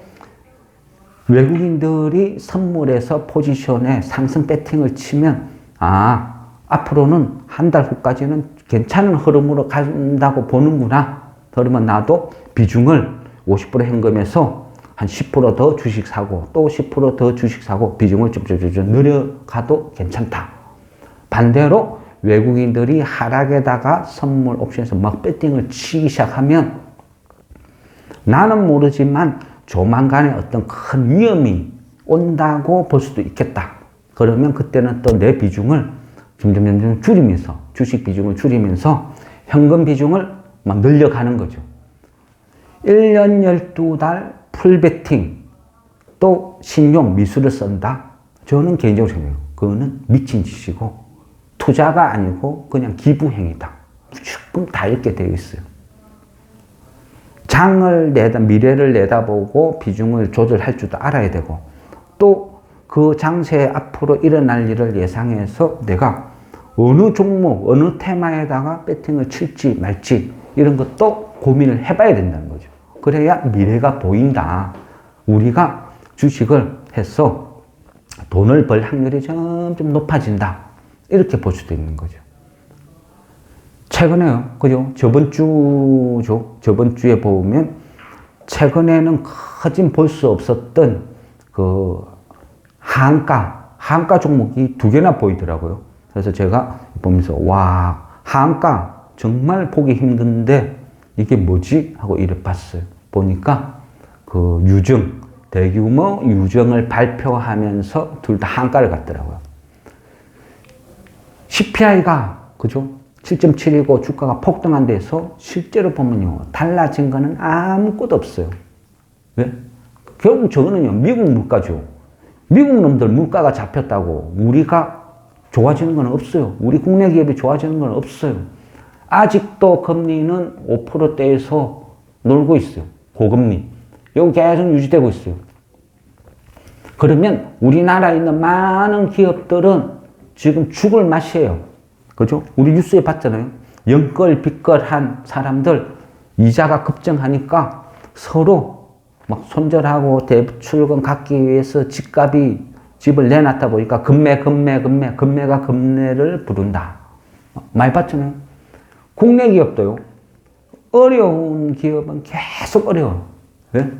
외국인들이 선물에서 포지션에 상승 배팅을 치면 아, 앞으로는 한 달 후까지는 괜찮은 흐름으로 간다고 보는구나. 그러면 나도 비중을 50% 현금에서 한 10% 더 주식 사고 또 10% 더 주식 사고 비중을 좀 늘려가도 괜찮다. 반대로 외국인들이 하락에다가 선물 옵션에서 막 배팅을 치기 시작하면 나는 모르지만 조만간에 어떤 큰 위험이 온다고 볼 수도 있겠다. 그러면 그때는 또 내 비중을 점점 줄이면서 주식 비중을 줄이면서 현금 비중을 막 늘려가는 거죠. 1년 12달 풀배팅 또 신용 미수를 쓴다. 저는 개인적으로 생각해요. 그거는 미친 짓이고 투자가 아니고 그냥 기부행위다. 무조건 다 이렇게 되어 있어요. 미래를 내다보고 비중을 조절할 줄도 알아야 되고 또 그 장세 앞으로 일어날 일을 예상해서 내가 어느 종목, 어느 테마에다가 배팅을 칠지 말지 이런 것도 고민을 해봐야 된다는 거죠. 그래야 미래가 보인다. 우리가 주식을 해서 돈을 벌 확률이 점점 높아진다. 이렇게 볼 수도 있는 거죠. 최근에요. 그죠? 저번 주에 보면 최근에는 거진 볼 수 없었던 그 하한가 종목이 두 개나 보이더라고요. 그래서 제가 보면서 와, 하한가 정말 보기 힘든데 이게 뭐지? 하고 이래 봤어요. 보니까 그 대규모 유정을 발표하면서 둘 다 한가를 갔더라고요. CPI가 그죠? 7.7이고 주가가 폭등한 데서 실제로 보면요, 달라진 거는 아무것도 없어요. 왜? 결국 저거는요, 미국 물가죠. 미국 놈들 물가가 잡혔다고 우리가 좋아지는 건 없어요. 우리 국내 기업이 좋아지는 건 없어요. 아직도 금리는 5%대에서 놀고 있어요. 고금리. 여기 계속 유지되고 있어요. 그러면 우리나라에 있는 많은 기업들은 지금 죽을 맛이에요. 그죠? 우리 뉴스에 봤잖아요. 영끌, 빚걸한 사람들 이자가 급증하니까 서로 막 손절하고 대출금 갚기 위해서 집을 내놨다 보니까 금매가 금매를 부른다. 많이 봤잖아요. 국내 기업도요. 어려운 기업은 계속 어려워요. 왜?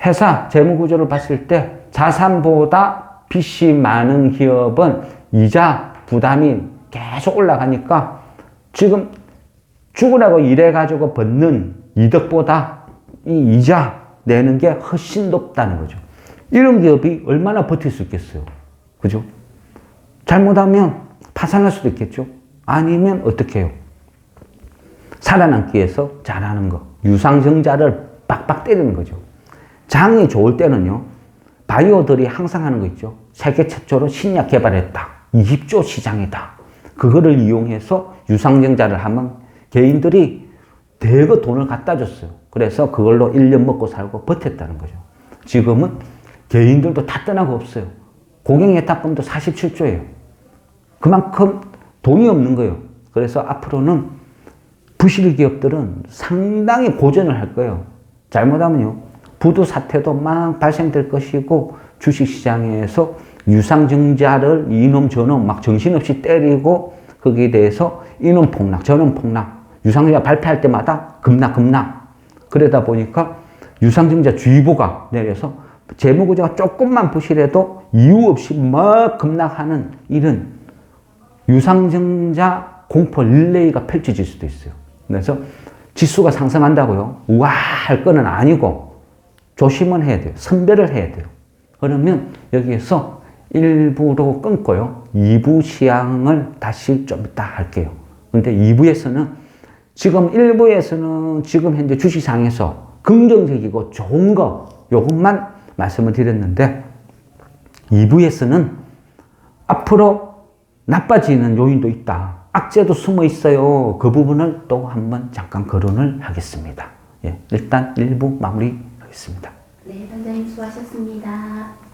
회사 재무구조를 봤을 때 자산보다 빚이 많은 기업은 이자 부담이 계속 올라가니까 지금 죽으라고 일해가지고 받는 이득보다 이 이자 내는 게 훨씬 높다는 거죠. 이런 기업이 얼마나 버틸 수 있겠어요. 그죠? 잘못하면 파산할 수도 있겠죠. 아니면 어떻게 해요? 살아남기 위해서 잘하는 거. 유상증자를 빡빡 때리는 거죠. 장이 좋을 때는요, 바이오들이 항상 하는 거 있죠. 세계 최초로 신약 개발했다. 20조 시장이다. 그거를 이용해서 유상증자를 하면 개인들이 대거 돈을 갖다 줬어요. 그래서 그걸로 1년 먹고 살고 버텼다는 거죠. 지금은 개인들도 다 떠나고 없어요. 고객예탁금도 47조예요. 그만큼 돈이 없는 거예요. 그래서 앞으로는 부실 기업들은 상당히 고전을 할 거예요. 잘못하면요, 부도 사태도 막 발생될 것이고, 주식시장에서 유상증자를 이놈 저놈 막 정신없이 때리고, 거기에 대해서 이놈 폭락 저놈 폭락, 유상증자 발표할 때마다 급락. 그러다 보니까 유상증자 주의보가 내려서 재무구조가 조금만 부실해도 이유 없이 막 급락하는 이런 유상증자 공포 릴레이가 펼쳐질 수도 있어요. 그래서 지수가 상승한다고요, 우와 할 거는 아니고 조심은 해야 돼요. 선별을 해야 돼요. 그러면 여기에서 1부로 끊고요, 2부 시향을 다시 좀 이따 할게요. 근데 2부에서는 지금 1부에서는 지금 현재 주식시장에서 긍정적이고 좋은 거 요것만 말씀을 드렸는데, 2부에서는 앞으로 나빠지는 요인도 있다. 악재도 숨어 있어요. 그 부분을 또 한번 잠깐 거론을 하겠습니다. 예, 일단 1부 마무리하겠습니다. 네, 단장님 수고하셨습니다.